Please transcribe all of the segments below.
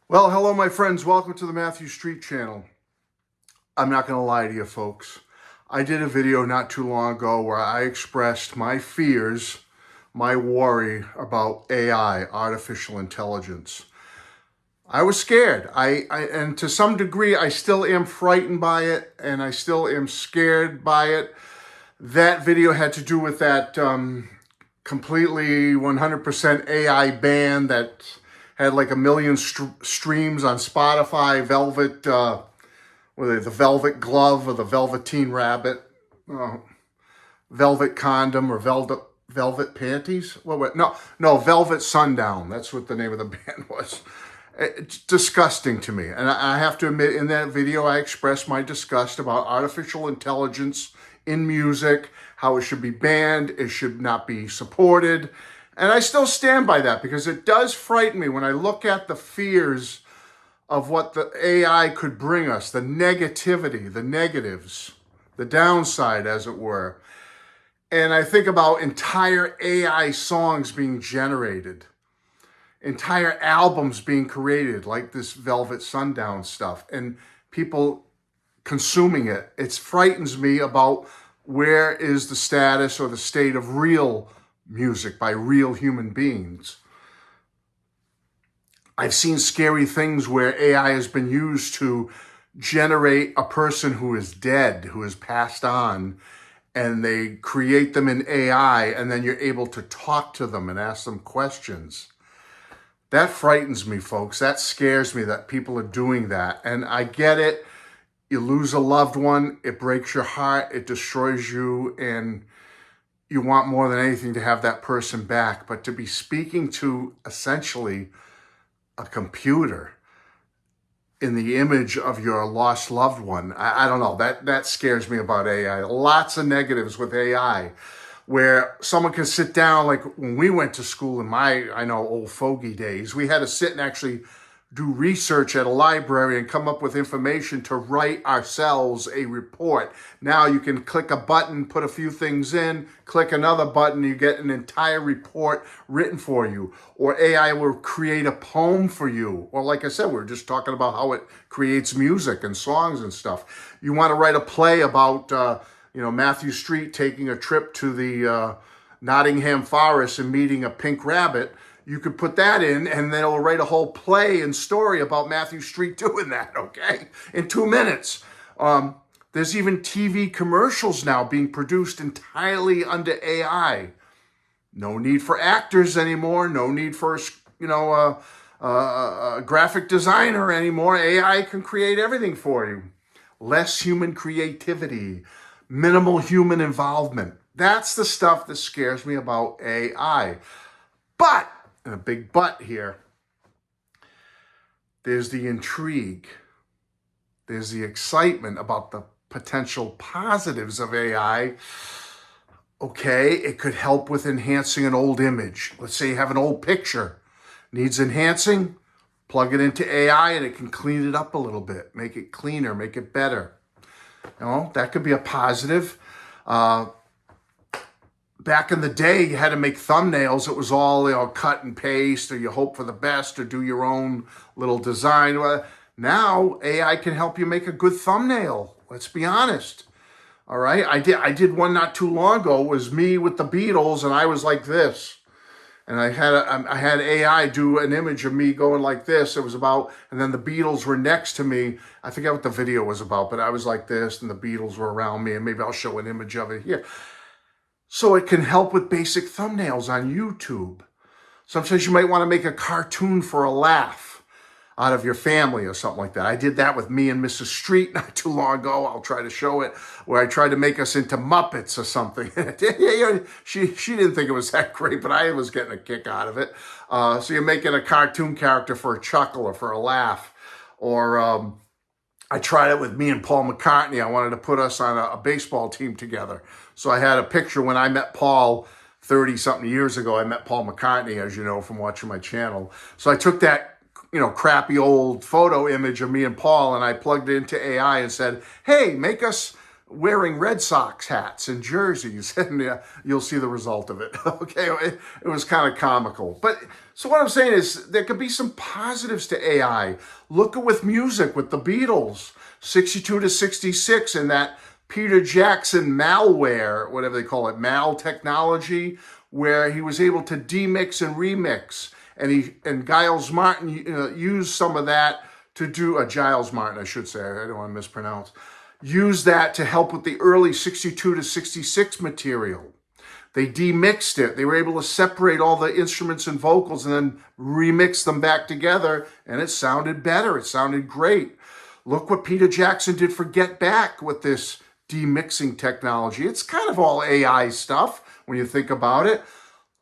Well, hello, my friends. Welcome to the Matthew Street channel. I'm not going to lie to you, folks. I did a video not too long ago where I expressed my fears, my worry about AI, artificial intelligence. I was scared. And to some degree, I still am frightened by it, and I still am scared by it. That video had to do with that completely 100% AI band that had like a million streams on Spotify, the Velvet Glove or the Velveteen Rabbit, Velvet Condom or Velvet Panties. No, Velvet Sundown. That's what the name of the band was. It's disgusting to me. And I have to admit, in that video, I expressed my disgust about artificial intelligence in music, how it should be banned, it should not be supported. And I still stand by that because it does frighten me when I look at the fears of what the AI could bring us, the negativity, the negatives, the downside, as it were. And I think about entire AI songs being generated, entire albums being created, like this Velvet Sundown stuff, and people consuming it. It frightens me about where is the status or the state of real music by real human beings. I've seen scary things where AI has been used to generate a person who is dead, who has passed on, and they create them in AI, and then you're able to talk to them and ask them questions. That frightens me, folks. That scares me that people are doing that. And I get it. You lose a loved one, it breaks your heart, it destroys you, and you want more than anything to have that person back. But to be speaking to essentially a computer in the image of your lost loved one, I don't know, that scares me about AI. Lots of negatives with AI, where someone can sit down, like when we went to school in I know, old fogey days, we had to sit and actually do research at a library and come up with information to write ourselves a report. Now you can click a button, put a few things in, click another button, you get an entire report written for you. Or AI will create a poem for you. Or like I said, we were just talking about how it creates music and songs and stuff. You want to write a play about, Matthew Street taking a trip to the Nottingham Forest and meeting a pink rabbit. You could put that in, and then it'll write a whole play and story about Matthew Street doing that, okay, in 2 minutes. There's even TV commercials now being produced entirely under AI. No need for actors anymore. No need for, a graphic designer anymore. AI can create everything for you. Less human creativity, minimal human involvement. That's the stuff that scares me about AI. But, and a big but here, there's the intrigue. There's the excitement about the potential positives of AI. Okay, it could help with enhancing an old image. Let's say you have an old picture, needs enhancing, plug it into AI and it can clean it up a little bit, make it cleaner, make it better. That could be a positive. Back in the day, you had to make thumbnails. It was all, cut and paste, or you hope for the best, or do your own little design. Now, AI can help you make a good thumbnail. Let's be honest. All right, I did one not too long ago. It was me with the Beatles, and I was like this. And I had AI do an image of me going like this. It was about, and then the Beatles were next to me. I forget what the video was about, but I was like this, and the Beatles were around me, and maybe I'll show an image of it here. So it can help with basic thumbnails on YouTube. Sometimes you might want to make a cartoon for a laugh out of your family or something like that. I did that with me and Mrs. Street not too long ago. I'll try to show it, where I tried to make us into Muppets or something. She didn't think it was that great, but I was getting a kick out of it. So you're making a cartoon character for a chuckle or for a laugh. Or I tried it with me and Paul McCartney. I wanted to put us on a baseball team together. So I had a picture when I met Paul 30-something years ago. I met Paul McCartney, as you know, from watching my channel. So I took that, crappy old photo image of me and Paul, and I plugged it into AI and said, hey, make us wearing Red Sox hats and jerseys, and you'll see the result of it. Okay, it was kind of comical. But so what I'm saying is there could be some positives to AI. Look at with music, with the Beatles, 62 to 66, and that Peter Jackson malware, whatever they call it, mal technology, where he was able to demix and remix. And Giles Martin used some of that to do, Giles Martin, I should say, I don't want to mispronounce, use that to help with the early 62 to 66 material. They demixed it. They were able to separate all the instruments and vocals and then remix them back together, and it sounded better. It sounded great. Look what Peter Jackson did for Get Back with this demixing technology. It's kind of all AI stuff when you think about it.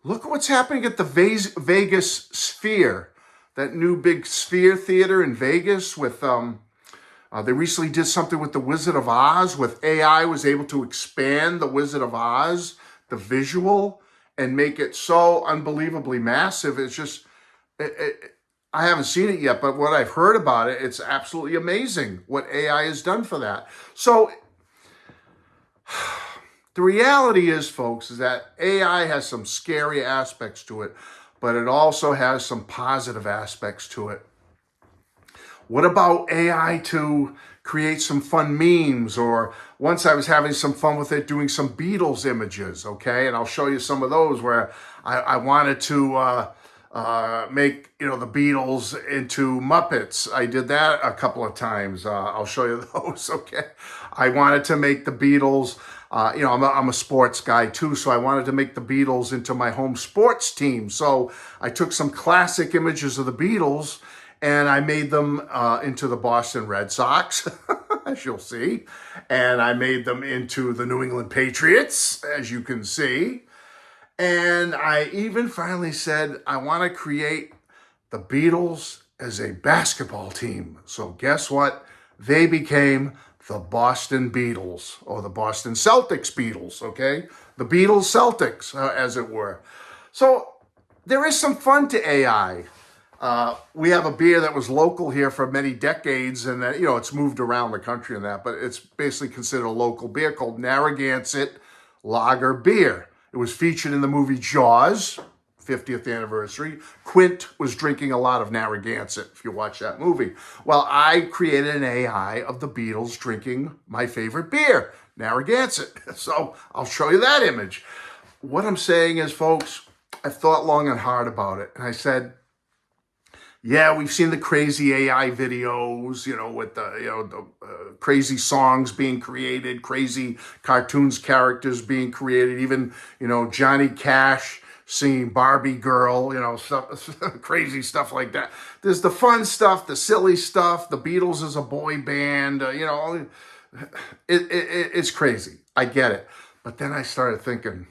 Look at what's happening at the Vegas Sphere, that new big Sphere Theater in Vegas with, they recently did something with the Wizard of Oz, with AI was able to expand the Wizard of Oz, the visual, and make it so unbelievably massive. It's just, I haven't seen it yet, but what I've heard about it, it's absolutely amazing what AI has done for that. So the reality is, folks, is that AI has some scary aspects to it, but it also has some positive aspects to it. What about AI to create some fun memes? Or once I was having some fun with it, doing some Beatles images, okay? And I'll show you some of those where I wanted to make, the Beatles into Muppets. I did that a couple of times. I'll show you those, okay? I wanted to make the Beatles, I'm a sports guy too, so I wanted to make the Beatles into my home sports team. So I took some classic images of the Beatles and I made them into the Boston Red Sox, as you'll see. And I made them into the New England Patriots, as you can see. And I even finally said, I want to create the Beatles as a basketball team. So guess what? They became the Boston Beatles, or the Boston Celtics Beatles, okay? The Beatles Celtics, as it were. So there is some fun to AI. We have a beer that was local here for many decades, and that, it's moved around the country and that, but it's basically considered a local beer called Narragansett Lager Beer. It was featured in the movie Jaws, 50th anniversary. Quint was drinking a lot of Narragansett, if you watch that movie. Well, I created an AI of the Beatles drinking my favorite beer, Narragansett. So I'll show you that image. What I'm saying is, folks, I thought long and hard about it. And I said, yeah, we've seen the crazy AI videos, with the crazy songs being created, crazy cartoons characters being created, even, Johnny Cash singing Barbie Girl, stuff, crazy stuff like that. There's the fun stuff, the silly stuff, the Beatles as a boy band, it's crazy. I get it. But then I started thinking,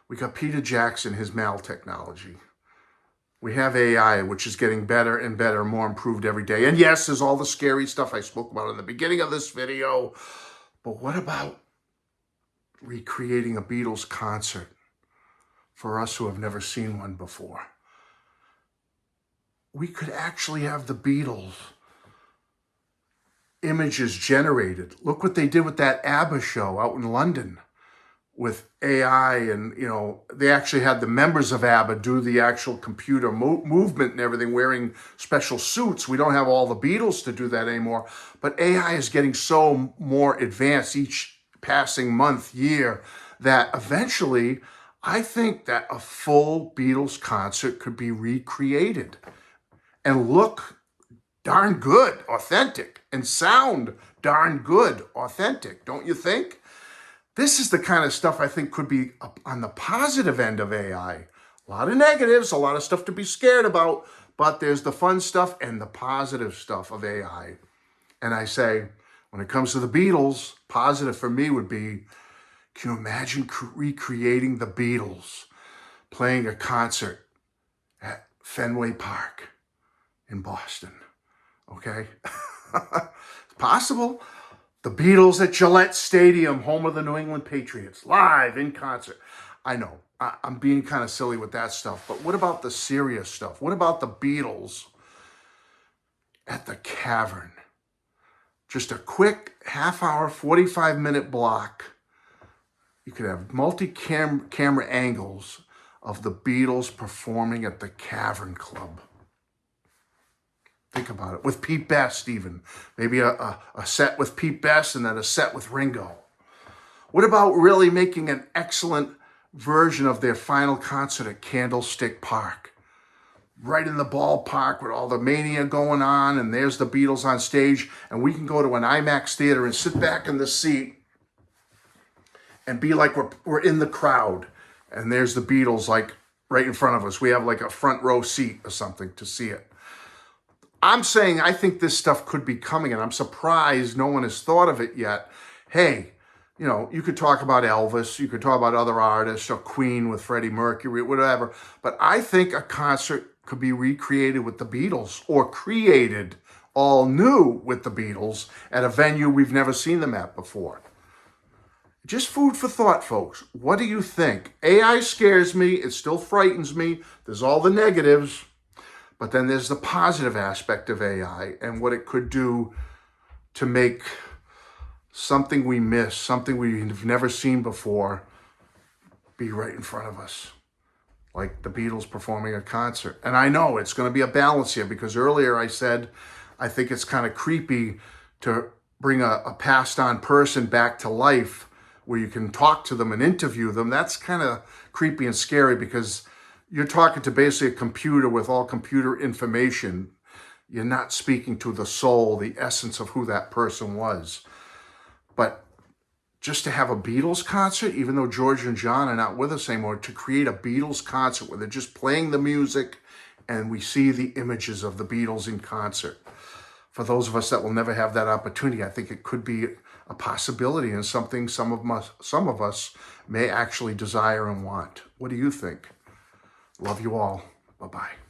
we got Peter Jackson, his mal technology. We have AI, which is getting better and better, more improved every day. And yes, there's all the scary stuff I spoke about in the beginning of this video. But what about recreating a Beatles concert for us who have never seen one before? We could actually have the Beatles images generated. Look what they did with that ABBA show out in London with AI, and they actually had the members of ABBA do the actual computer movement and everything, wearing special suits. We don't have all the Beatles to do that anymore, but AI is getting so more advanced each passing month, year, that eventually I think that a full Beatles concert could be recreated and look darn good, authentic, and sound darn good, authentic, don't you think? This is the kind of stuff I think could be on the positive end of AI. A lot of negatives, a lot of stuff to be scared about, but there's the fun stuff and the positive stuff of AI. And I say, when it comes to the Beatles, positive for me would be, can you imagine recreating the Beatles playing a concert at Fenway Park in Boston? Okay? It's possible. The Beatles at Gillette Stadium, home of the New England Patriots, live in concert. I know, I'm being kind of silly with that stuff, but what about the serious stuff? What about the Beatles at the Cavern just a quick half-hour, 45-minute block. You could have multi-camera angles of the Beatles performing at the Cavern Club. Think about it. With Pete Best even. Maybe a set with Pete Best and then a set with Ringo. What about really making an excellent version of their final concert at Candlestick Park? Right in the ballpark with all the mania going on, and there's the Beatles on stage, and we can go to an IMAX theater and sit back in the seat and be like we're in the crowd, and there's the Beatles like right in front of us. We have like a front row seat or something to see it. I'm saying I think this stuff could be coming, and I'm surprised no one has thought of it yet. Hey, you could talk about Elvis, you could talk about other artists, or Queen with Freddie Mercury, whatever, but I think a concert could be recreated with the Beatles, or created all new with the Beatles at a venue we've never seen them at before. Just food for thought, folks. What do you think? AI scares me. It still frightens me. There's all the negatives, but then there's the positive aspect of AI and what it could do to make something we miss, something we've never seen before, be right in front of us. Like the Beatles performing a concert. And I know it's going to be a balance here, because earlier I said I think it's kind of creepy to bring a passed on person back to life where you can talk to them and interview them. That's kind of creepy and scary, because you're talking to basically a computer with all computer information. You're not speaking to the soul, the essence of who that person was. But just to have a Beatles concert, even though George and John are not with us anymore, to create a Beatles concert where they're just playing the music and we see the images of the Beatles in concert. For those of us that will never have that opportunity, I think it could be a possibility and something some of us may actually desire and want. What do you think? Love you all. Bye-bye.